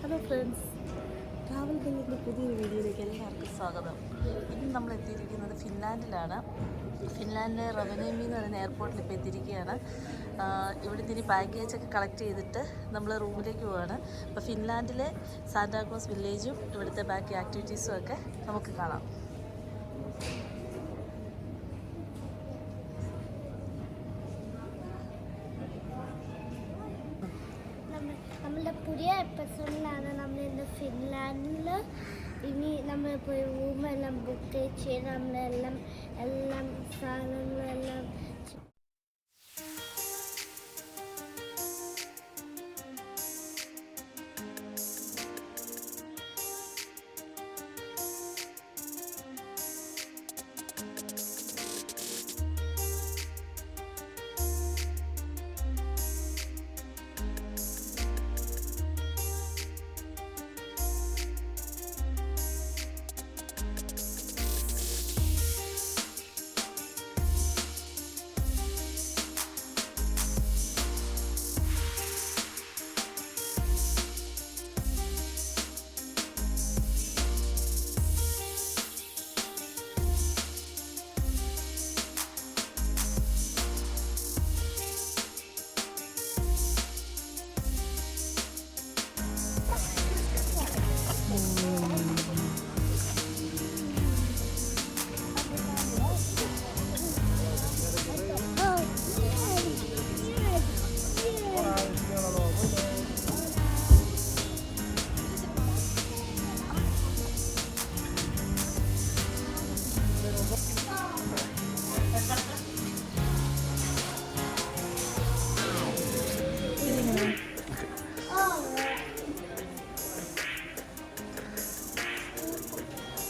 Hello friends, travel ഗൈഡിൻ്റെ പുതിയൊരു വീഡിയോയിലേക്ക് എല്ലാവർക്കും സ്വാഗതം. ഇന്ന് നമ്മൾ എത്തിയിരിക്കുന്നത് ഫിൻലാൻഡിലാണ്. ഫിൻലാൻഡിലെ റവനേമി എന്ന് പറയുന്ന എയർപോർട്ടിൽ ഇപ്പോൾ എത്തിയിരിക്കുകയാണ്. ഇവിടുത്തെ ഇനി ബാഗേജൊക്കെ കളക്ട് ചെയ്തിട്ട് നമ്മൾ റൂമിലേക്ക് പോവുകയാണ്. അപ്പോൾ ഫിൻലാൻഡിലെ സാന്റാക്ലോസ് വില്ലേജും ഇവിടുത്തെ ബാക്കി ആക്ടിവിറ്റീസും ഒക്കെ നമുക്ക് കാണാം. നമ്മളുടെ പുതിയ എപ്പിസോഡിലാണ് നമ്മൾ ഇന്ന് ഫിൻലാൻഡിൽ. ഇനി നമ്മൾ പോയി റൂമെല്ലാം ബുക്ക് ചെയ്ത് നമ്മളെല്ലാം സാധനങ്ങളെല്ലാം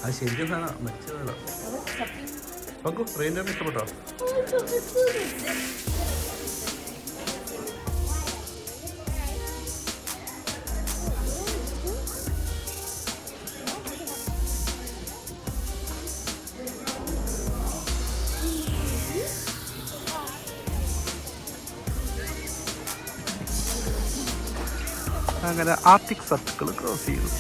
അത് ശരിക്കും സാധനം മെച്ചതല്ല. നോക്കൂ, ട്രെയിനിൻ്റെ ഇഷ്ടപ്പെട്ടോ? അങ്ങനെ ആർട്ടിക് സർക്കിൾ ക്രോസ് ചെയ്തു.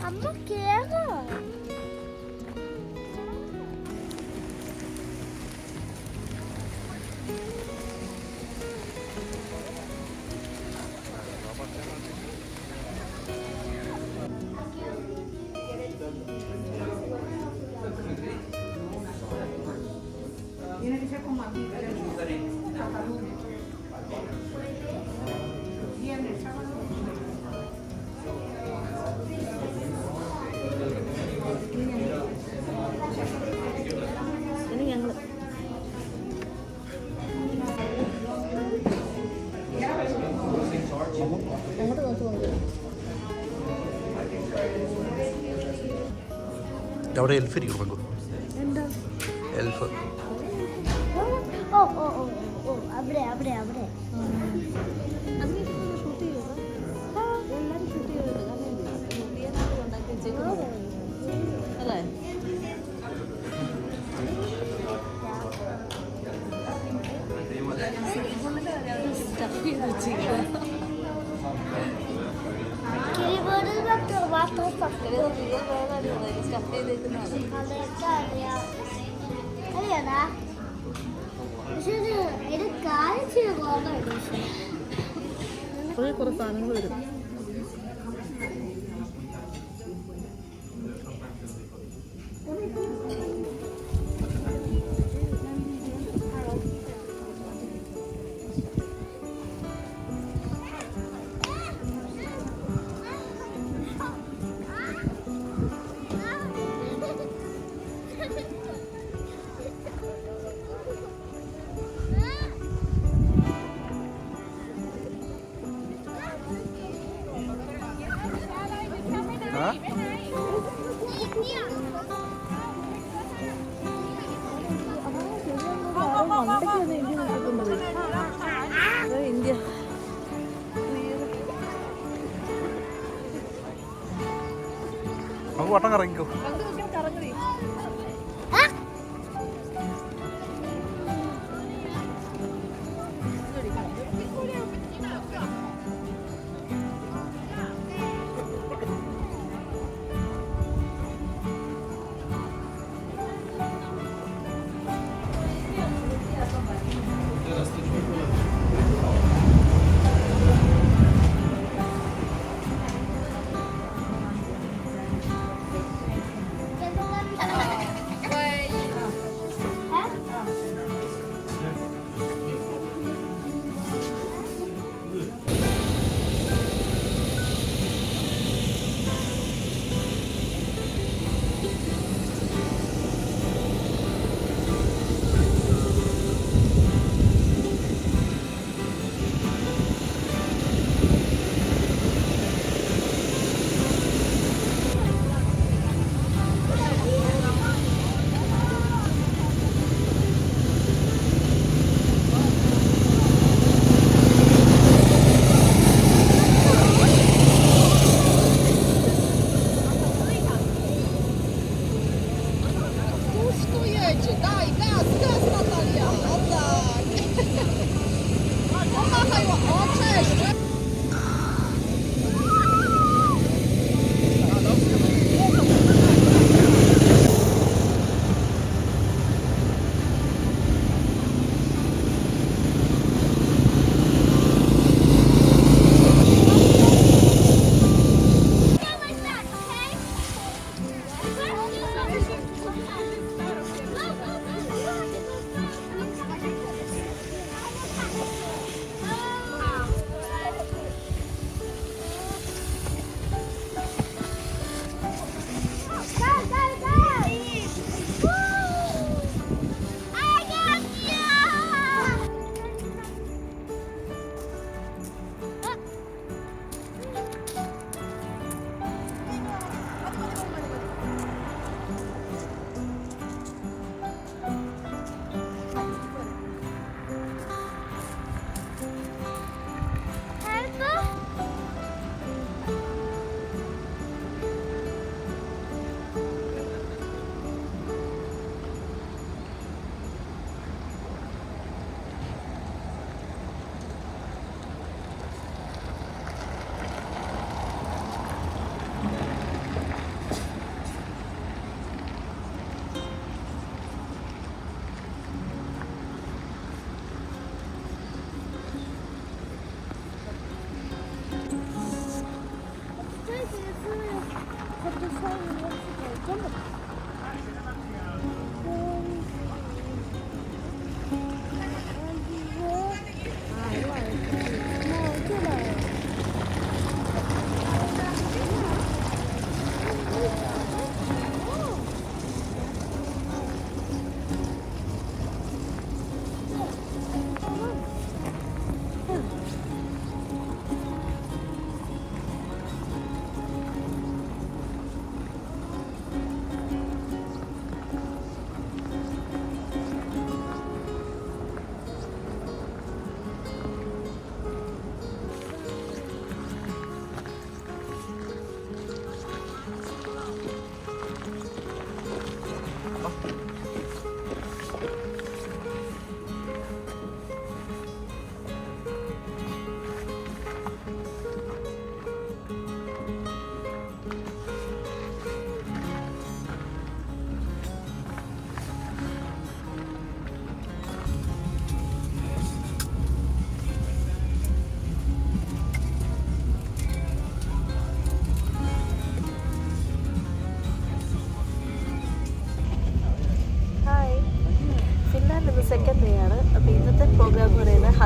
അമ്മ കേറോ? അവിടെ എൽഫ് ഇരിക്കും. പങ്കു എൽഫ് അല്ലേ? സ്റ്റഫ് ചെയ്ത് വെച്ചിരിക്കുന്നത്. കിളിപോടുന്നൊക്കെ മാത്രം സ്റ്റഫ് ചെയ്തേക്കുന്നതാണ്. അറിയാടാ പക്ഷെ ഇത് കാണിച്ച് പോകുന്നുണ്ട്. കുറേ സാധനങ്ങൾ വരും. ഇന്ത്യ നമുക്ക് വട്ടം കറങ്ങിക്കോ. കറങ്ങി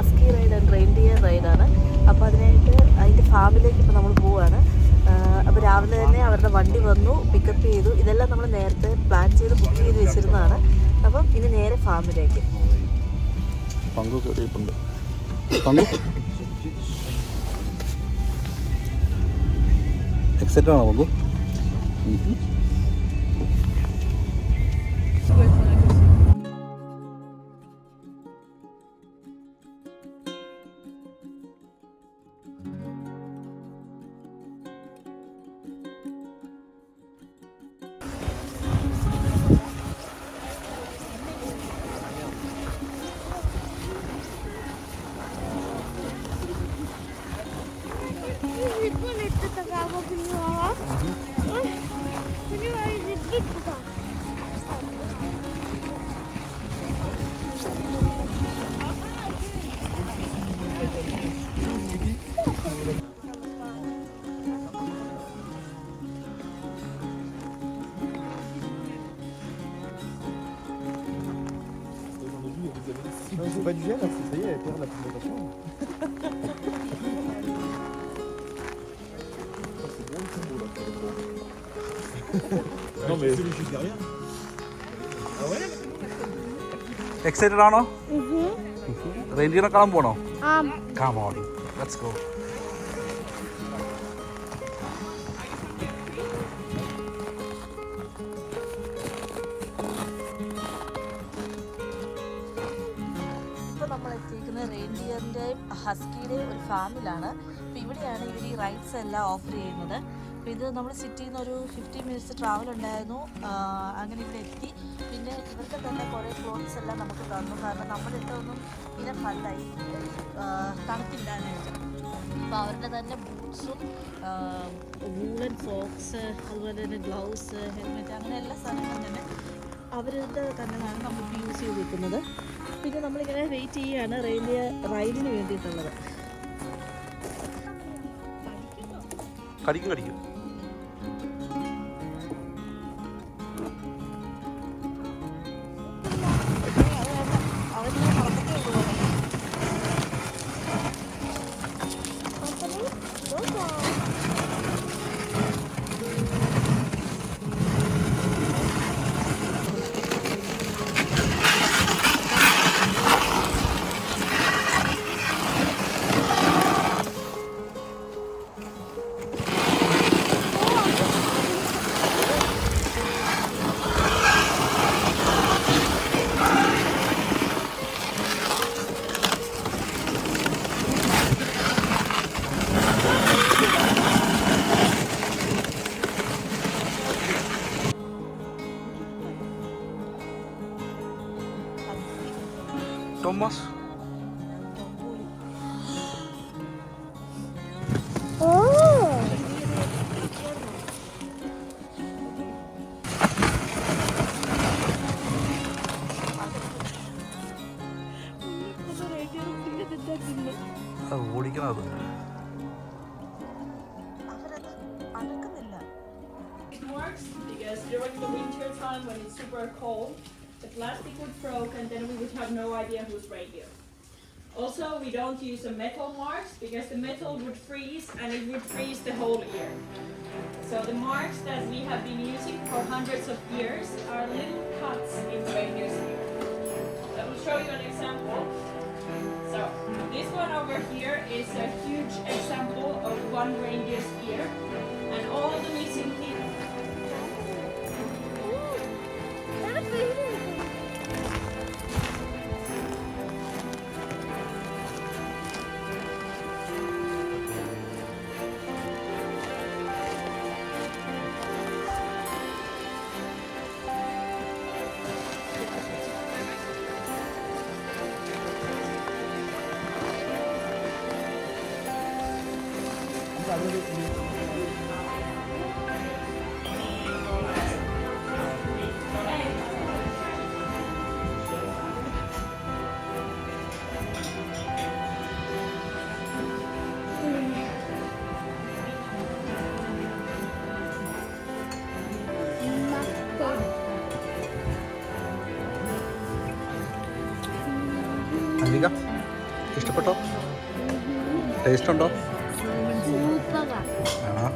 ഹസ്കി റൈഡാണ്, റെയിൻഡിയർ റൈഡാണ്. അപ്പോൾ അതിൻ്റെ ഫാമിലേക്ക് ഇപ്പോൾ നമ്മൾ പോവുകയാണ്. അപ്പോൾ രാവിലെ തന്നെ അവരുടെ വണ്ടി വന്നു, പിക്കപ്പ് ചെയ്തു. ഇതെല്ലാം നമ്മൾ നേരത്തെ പ്ലാൻ ചെയ്ത് ബുക്ക് ചെയ്ത് വെച്ചിരുന്നതാണ്. അപ്പം ഇനി നേരെ ഫാമിലേക്ക്. എക്സൈറ്റഡ് ആണോ പങ്കു? C'est pas du gel, ça y est, elle perd la présentation. C'est bon le combo là. Non mais c'est juste derrière. Ah ouais? Excited ആണോ? റെയിൻഡിയറെ കാണാൻ പോണോ? Come on, let's go. നമ്മൾ എത്തിയിരിക്കുന്നത് റെയിൻഡിയറിൻ്റെയും ഹസ്കിയുടെയും ഒരു ഫാമിലാണ്. അപ്പോൾ ഇവിടെയാണ് ഇവർ ഈ റൈഡ്സ് എല്ലാം ഓഫർ ചെയ്യുന്നത്. അപ്പോൾ ഇത് നമ്മൾ സിറ്റിയിൽ നിന്ന് ഒരു 15 മിനിറ്റ്സ് ട്രാവൽ ഉണ്ടായിരുന്നു. അങ്ങനെ ഇവിടെ എത്തി. പിന്നെ ഇവർക്ക് തന്നെ കുറേ ക്ലോത്ത്സ് എല്ലാം നമുക്ക് തന്നു. കാരണം നമ്മളിവിടെ ഒന്നും ഇങ്ങനെ ഫല്ലായി തണുപ്പില്ലാനായിട്ട്. അപ്പോൾ അവരുടെ തന്നെ ബൂട്ട്സും വൂളൻ സോക്സ്, അതുപോലെ തന്നെ ഗ്ലൗസ്, ഹെൽമെറ്റ്, അങ്ങനെ എല്ലാ സാധനങ്ങളും തന്നെ അവരുടെ തന്നെയാണ് നമ്മളിപ്പോൾ യൂസ് ചെയ്ത് വെക്കുന്നത്. പിന്നെ നമ്മളിങ്ങനെ വെയിറ്റ് ചെയ്യുകയാണ് റൈഡിന് വേണ്ടിയിട്ടുള്ളത്. കടിക്കും തോമസ്. ഓടിക്കണം അത്. Because during the winter time when it's super cold, the plastic would break and then we would have no idea whose reindeer. Also, we don't use the metal marks because the metal would freeze and it would freeze the whole ear. So the marks that we have been using for hundreds of years are little cuts in reindeer's ear. I will show you an example. So this one over here is a huge example of one reindeer's ear, and all the missing teeth. അല്ലിക ഇഷ്ടപ്പെട്ടോ? Taste ഉണ്ടോ? സൂപ്പറാണ്. ആണോ?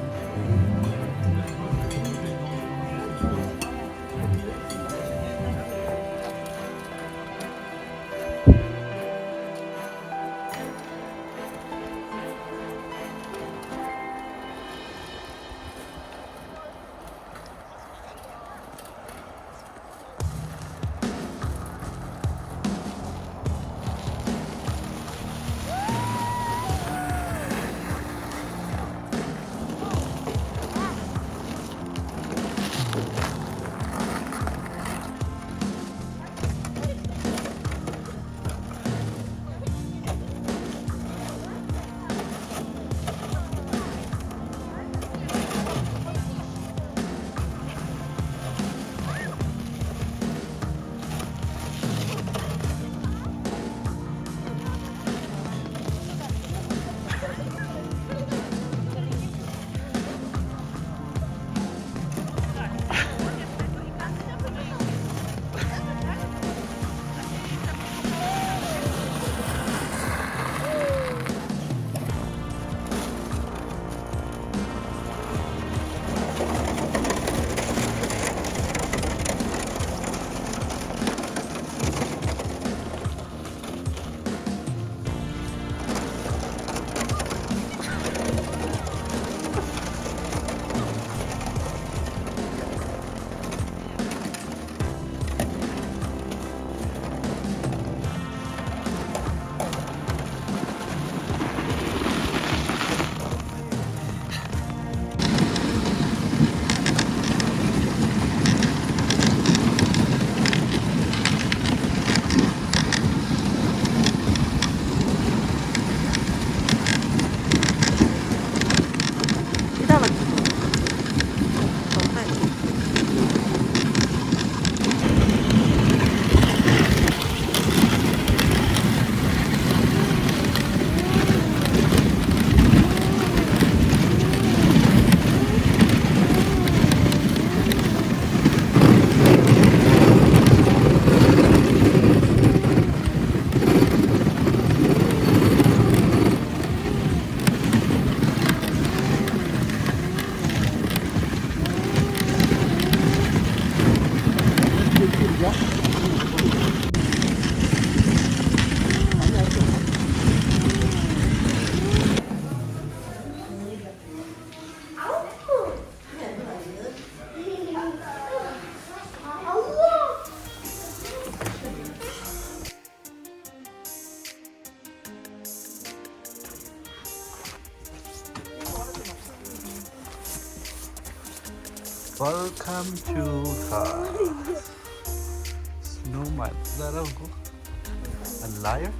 Welcome to the snowman. That a liar?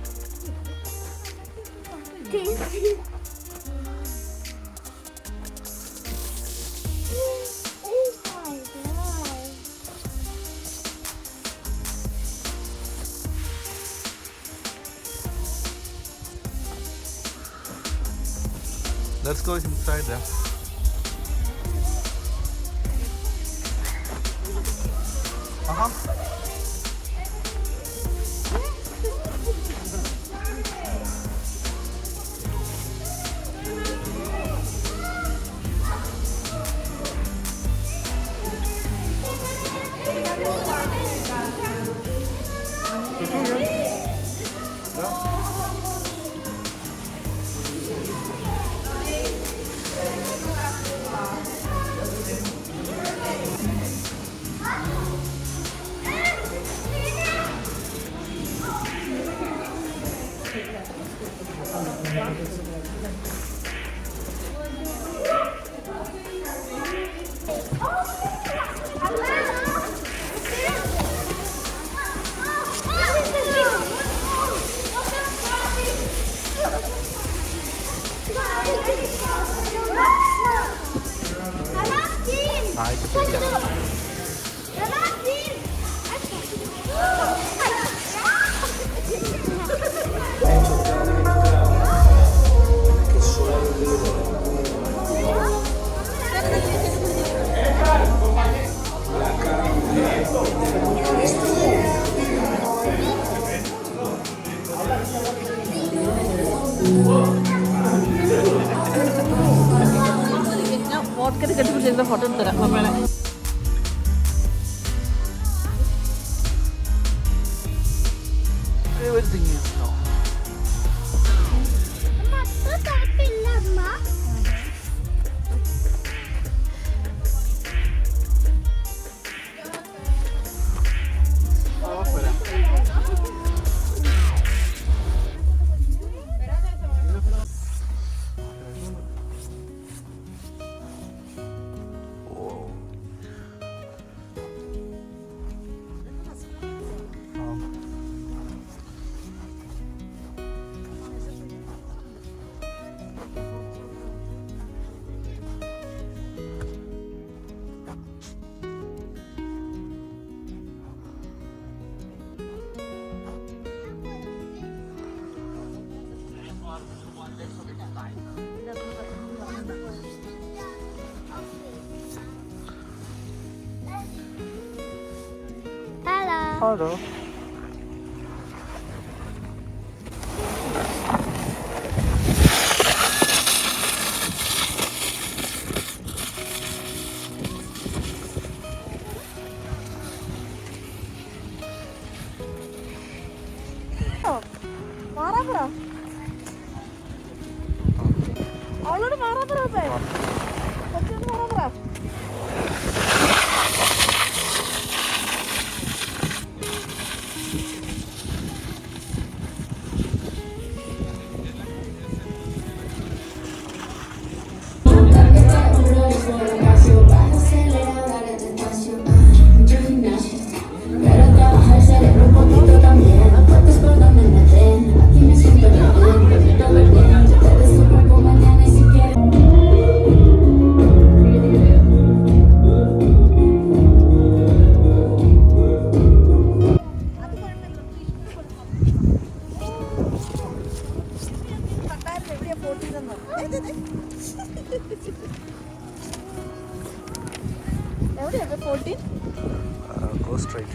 Let's go inside there. ഞാൻ vodka കെട്ടിപ്പിടിച്ചിരുന്ന photo എടുത്തരാം നമ്മളെ. Everything is no. Hello. അവളോട് മാറാൻ പറ. കൊച്ചൊന്ന് മാറാൻ പറ. എവിടെയാണ് 14? Go straight.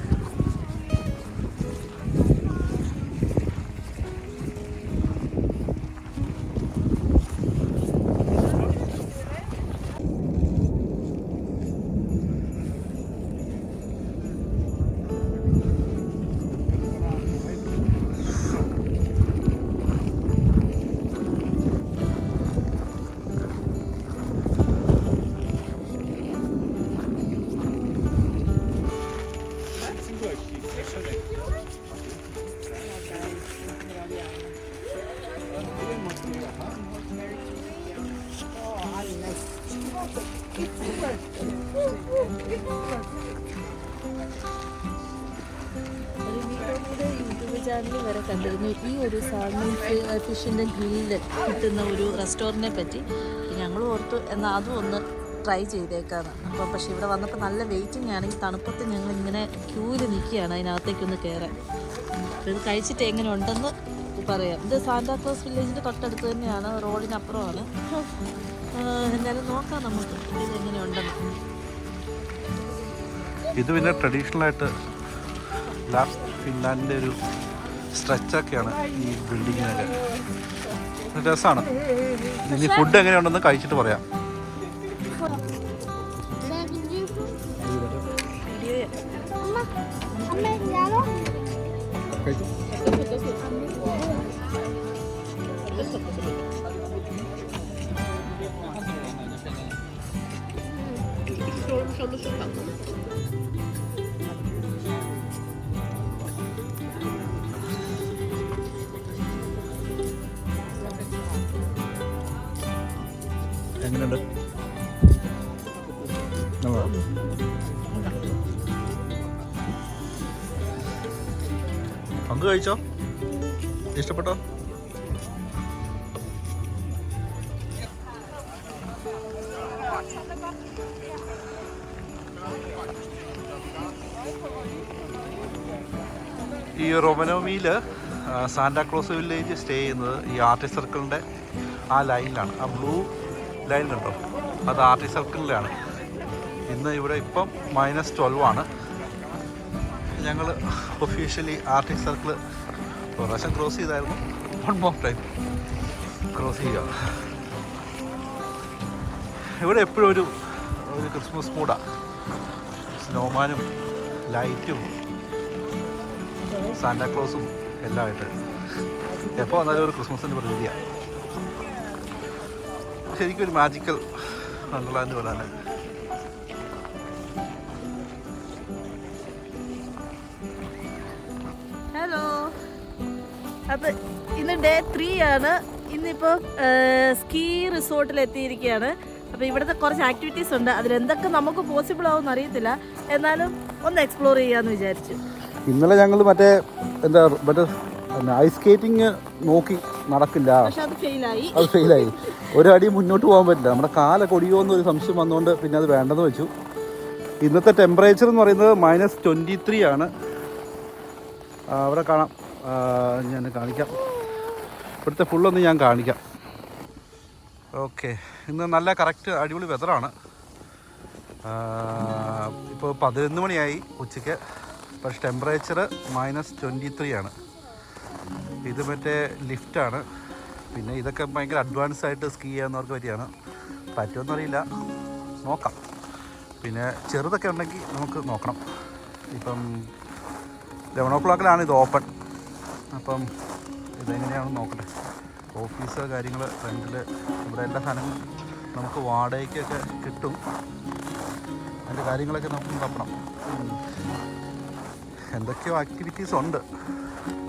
യൂട്യൂബ് ചാനൽ വരെ കണ്ടിരുന്നു ഈ ഒരു സാൽമൺ ഫിഷിൻ്റെ ഗ്രില്ല് കിട്ടുന്ന ഒരു റെസ്റ്റോറൻറ്റിനെ പറ്റി. ഞങ്ങൾ ഓർത്തു എന്നാൽ അതും ഒന്ന് ട്രൈ ചെയ്തേക്കാന്ന്. അപ്പോൾ പക്ഷേ ഇവിടെ വന്നപ്പോൾ നല്ല വെയിറ്റിംഗ് ആണ്. ഈ തണുപ്പത്ത് ഞങ്ങൾ ഇങ്ങനെ ക്യൂവിൽ നിൽക്കുകയാണ് അതിനകത്തേക്കൊന്ന് കയറാൻ. ഇത് കഴിച്ചിട്ട് എങ്ങനെ ഉണ്ടെന്ന് പറയാം. ഇത് സാന്റാക്ലോസ് വില്ലേജിൻ്റെ തൊട്ടടുത്ത് തന്നെയാണ്, റോഡിനപ്പുറമാണ്. എന്തായാലും നോക്കാം നമുക്ക് ഇത് എങ്ങനെ ഉണ്ടെന്ന്. ഇത് പിന്നെ ട്രഡീഷണലായിട്ട് ഫിൻലാൻഡിൻ്റെ ഒരു സ്ട്രെച്ചൊക്കെയാണ് ഈ ബിൽഡിങ്ങിനൊക്കെ. രസമാണ്. ഇനി ഫുഡ് എങ്ങനെയുണ്ടെന്ന് കഴിച്ചിട്ട് പറയാം. എങ്ങനെയുണ്ട്? പങ്ക് കഴിച്ചോ? ഇഷ്ടപ്പെട്ടോ? ഈ റൊമനോമിയിൽ സാന്റാക്ലോസ് വില്ലേജ് സ്റ്റേ ചെയ്യുന്നത് ഈ ആർട്ടിസ്റ്റ് സർക്കിളിൻ്റെ ആ ലൈനിലാണ്. ആ ബ്ലൂ ലൈൻ കണ്ടോ, അത് ആർട്ടിസ്റ്റ് സർക്കിളിലാണ്. ഇന്ന് ഇവിടെ ഇപ്പം -12 ഞങ്ങൾ ഒഫീഷ്യലി ആർട്ടിസ്റ്റ് സർക്കിൾ പ്രാവശ്യം ക്രോസ് ചെയ്തായിരുന്നു. 1 more time ക്രോസ് ചെയ്യുക. ഇവിടെ എപ്പോഴും ഒരു ക്രിസ്മസ് മൂഡാണ്. സ്നോമാനും ലൈറ്റും സാന്റാക്ലോസും എല്ലാം ആയിട്ട് എപ്പോൾ വന്നാലും ഒരു ക്രിസ്മസിൻ്റെ പ്രതീതിയാണ്. ശരിക്കും ഒരു മാജിക്കൽ വണ്ടർലാൻഡ് പോലെ തന്നെ. ഹലോ, അപ്പം ഇന്ന് ഡേ 3 ആണ്. ഇന്നിപ്പോൾ സ്കീ റിസോർട്ടിൽ എത്തിയിരിക്കുകയാണ്. അപ്പോൾ ഇവിടുത്തെ കുറച്ച് ആക്ടിവിറ്റീസ് ഉണ്ട്. അതിലെന്തൊക്കെ നമുക്ക് പോസിബിൾ ആവുമെന്ന് അറിയത്തില്ല, എന്നാലും ഒന്ന് എക്സ്പ്ലോർ ചെയ്യാമെന്ന് വിചാരിച്ചു. ഇന്നലെ ഞങ്ങൾ മറ്റേ ഐസ് സ്കേറ്റിംഗ് നോക്കി നടക്കില്ല, പക്ഷെ അത് ഫെയിലായി. ഒരടി മുന്നോട്ട് പോകാൻ പറ്റില്ല. നമ്മുടെ കാല കൊടിയോ എന്നൊരു സംശയം വന്നുകൊണ്ട് പിന്നെ അത് വേണ്ടെന്ന് വെച്ചു. ഇന്നത്തെ ടെമ്പറേച്ചർ എന്ന് പറയുന്നത് -23 ആണ്. അവിടെ കാണാം, ഞാൻ കാണിക്കാം. ഇവിടുത്തെ ഫുള്ളൊന്ന് ഞാൻ കാണിക്കാം. ഓക്കെ, ഇന്ന് നല്ല കറക്റ്റ് അടിപൊളി വെതറാണ്. ഇപ്പോൾ 11 മണിയായി ഉച്ചയ്ക്ക്. പക്ഷേ ടെമ്പറേച്ചർ -23 ആണ്. ഇത് മറ്റേ ലിഫ്റ്റാണ്. പിന്നെ ഇതൊക്കെ ഭയങ്കര അഡ്വാൻസ് ആയിട്ട് സ്കീ ചെയ്യാവുന്നവർക്ക് പറ്റിയാണ്. പറ്റുമെന്നറിയില്ല, നോക്കാം. പിന്നെ ചെറുതൊക്കെ ഉണ്ടെങ്കിൽ നമുക്ക് നോക്കണം. ഇപ്പം 11 o'clock ഇത് ഓപ്പൺ. അപ്പം ഇതെങ്ങനെയാണെന്ന് നോക്കട്ടെ. ഓഫീസ് കാര്യങ്ങൾ ഫ്രണ്ടിൽ ഇവിടെ എല്ലാ സാധനങ്ങളും നമുക്ക് വാടകയ്ക്കൊക്കെ കിട്ടും. അതിൻ്റെ കാര്യങ്ങളൊക്കെ നമുക്ക് നോക്കണം. എന്തൊക്കെയോ ആക്ടിവിറ്റീസ് ഉണ്ട്,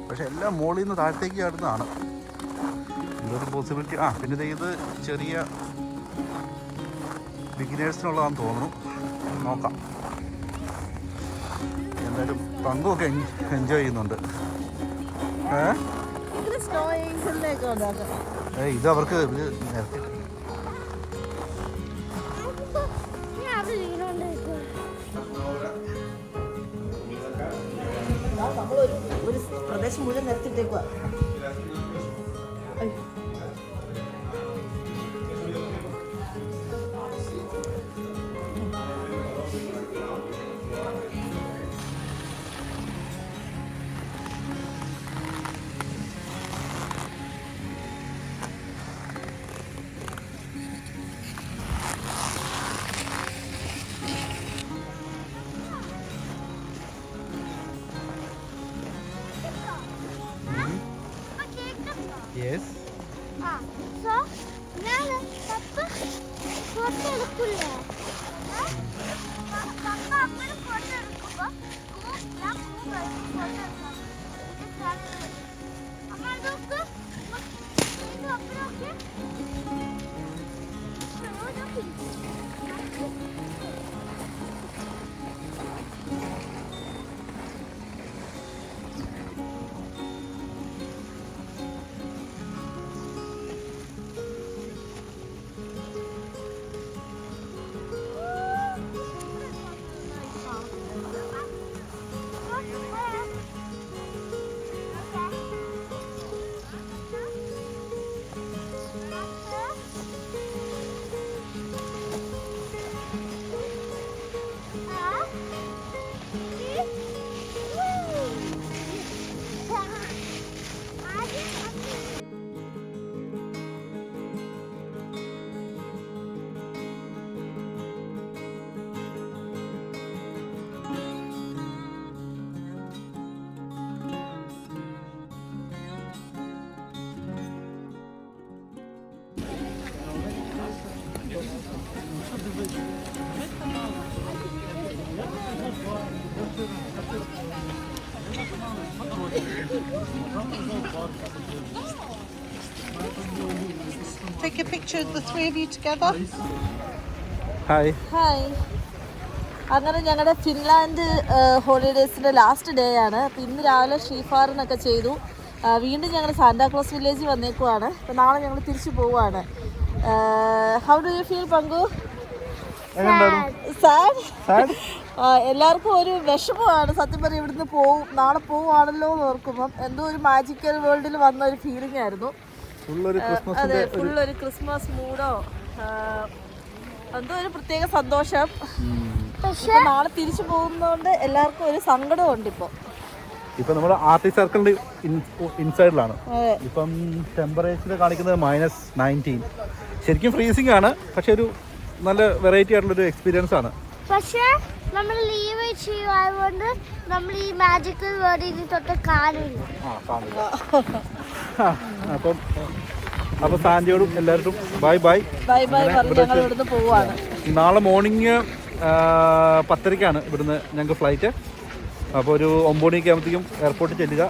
പക്ഷെ എല്ലാം മുകളിൽ നിന്ന് താഴത്തേക്ക് ചാടുന്നതാണ്. എന്തൊരു പോസിബിലിറ്റി. പിന്നെ ഇത് ചെറിയ ബിഗിനേഴ്സിനുള്ളതാണെന്ന് തോന്നുന്നു. നോക്കാം. എന്തായാലും പങ്കുമൊക്കെ എൻജോയ് ചെയ്യുന്നുണ്ട്. ഇത് അവർക്ക് നേരത്തെ ഒരു പ്രദേശം മുഴുവൻ നിരത്തിട്ടേക്കുക. Yes. So, now Papa, photo എടുക്കില്ലേ? Papa അങ്ങനെ photo എടുക്കുമ്പോ ഞാൻ photo എടുക്കാം. അമ്മ നോക്ക്. ഇത് അപ്പുറമൊക്കെ. Take a picture of the three of you together. Hi. Hi. അങ്ങനെ ഞങ്ങളുടെ ഫിൻലാൻഡ് ഹോളിഡേയ്സിൻ്റെ ലാസ്റ്റ് ഡേ ആണ്. അപ്പോൾ ഇന്ന് രാവിലെ ഷീഫാറിനൊക്കെ ചെയ്തു. വീണ്ടും ഞങ്ങൾ സാന്റാക്ലോസ് വില്ലേജിൽ വന്നേക്കുവാണ്. അപ്പോൾ നാളെ ഞങ്ങൾ തിരിച്ചു പോവുകയാണ്. ഹൗ ഡു യു ഫീൽ പങ്കു? സാഡ്. എല്ലാവർക്കും ഒരു വിഷമമാണ് സത്യം പറഞ്ഞാൽ. ഇവിടുന്ന് നാളെ പോവുകയാണല്ലോ എന്ന് ഓർക്കുമ്പം എന്തോ ഒരു മാജിക്കൽ വേൾഡിൽ വന്ന ഒരു ഫീലിംഗ് ആയിരുന്നു. അതെ, ഫുള്ളൊരു ക്രിസ്മസ് മൂഡോ എന്തോ ഒരു പ്രത്യേക സന്തോഷം. പക്ഷെ നാളെ തിരിച്ചു പോകുന്നതുകൊണ്ട് എല്ലാവർക്കും ഒരു സങ്കടമുണ്ട്. ഇപ്പോൾ ഇപ്പം നമ്മൾ ആർട്ടിസ്റ്റ് സർക്കിളിൻ്റെ ഇൻസൈഡിലാണ്. അതെ. ഇപ്പം ടെമ്പറേച്ചർ കാണിക്കുന്നത് -19. ശരിക്കും ഫ്രീസിംഗ് ആണ്, പക്ഷെ ഒരു നല്ല വെറൈറ്റി ആയിട്ടുള്ളൊരു എക്സ്പീരിയൻസ് ആണ്. പക്ഷേ നമ്മൾ ലീവ് ചെയ്യുന്നതുകൊണ്ട് നമ്മൾ ഈ മാജിക്കൽ വേർഡിൽ തൊട്ട് കാണില്ല. അപ്പം സാൻഡിയോടും എല്ലാവരും ബൈ ബൈ ബൈ ബൈ പറഞ്ഞ് ഞങ്ങൾ ഇവിടുന്ന് പോവാണ്. നാളെ മോർണിംഗ് 10:30 ഇവിടുന്ന് ഞങ്ങൾക്ക് ഫ്ലൈറ്റ്. അപ്പോൾ ഒരു 9 മണിയൊക്കെ ആകുമ്പോഴത്തേക്കും എയർപോർട്ടിൽ ചെല്ലുക,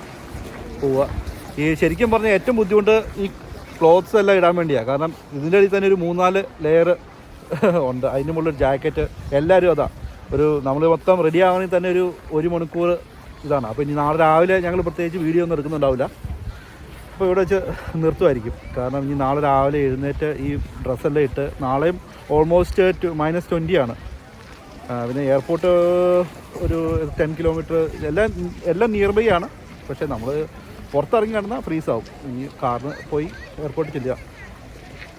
പോവുക. ഈ ശരിക്കും പറഞ്ഞാൽ ഏറ്റവും ബുദ്ധിമുട്ട് ഈ ക്ലോത്ത്സ് എല്ലാം ഇടാൻ വേണ്ടിയാണ്. കാരണം ഇതിൻ്റെ ഇടയിൽ തന്നെ ഒരു 3-4 ലെയർ ഉണ്ട്. അതിന് മുകളിൽ ജാക്കറ്റ് എല്ലാവരും അതാ. നമ്മൾ മൊത്തം റെഡി ആവണമെങ്കിൽ തന്നെ ഒരു മണിക്കൂർ ഇതാണ്. അപ്പോൾ ഇനി നാളെ രാവിലെ ഞങ്ങൾ പ്രത്യേകിച്ച് വീഡിയോ ഒന്നും എടുക്കുന്നുണ്ടാവില്ല. അപ്പോൾ ഇവിടെ വെച്ച് നിർത്തുമായിരിക്കും. കാരണം ഇനി നാളെ രാവിലെ എഴുന്നേറ്റ് ഈ ഡ്രസ്സെല്ലാം ഇട്ട് നാളെയും ഓൾമോസ്റ്റ് -20 പിന്നെ എയർപോർട്ട് ഒരു 10 കിലോമീറ്റർ എല്ലാം നിയർ ബൈ ആണ്. പക്ഷേ നമ്മൾ പുറത്തിറങ്ങി നടന്നാൽ ഫ്രീസാവും. ഇനി കാറിന് പോയി എയർപോർട്ടിൽ ചെല്ലുക.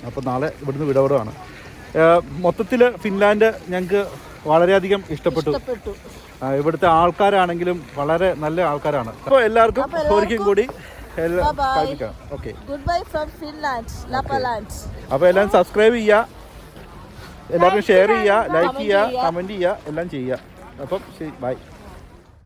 അപ്പോൾ നാളെ ഇവിടുന്ന് വിടവിടമാണ്. മൊത്തത്തിൽ ഫിൻലാൻഡ് ഞങ്ങൾക്ക് വളരെയധികം ഇഷ്ടപ്പെട്ടു. ഇവിടുത്തെ ആൾക്കാരാണെങ്കിലും വളരെ നല്ല ആൾക്കാരാണ്. അപ്പോൾ എല്ലാവർക്കും ഒരിക്കലും കൂടി okay, good bye from Finland, Lapland. അപ്പോൾ എല്ലാം സബ്സ്ക്രൈബ് ചെയ്യുക, എല്ലാവർക്കും ഷെയർ ചെയ്യുക, ലൈക്ക് ചെയ്യുക, കമൻറ്റ് ചെയ്യുക, എല്ലാം ചെയ്യുക. അപ്പം ശരി, ബൈ.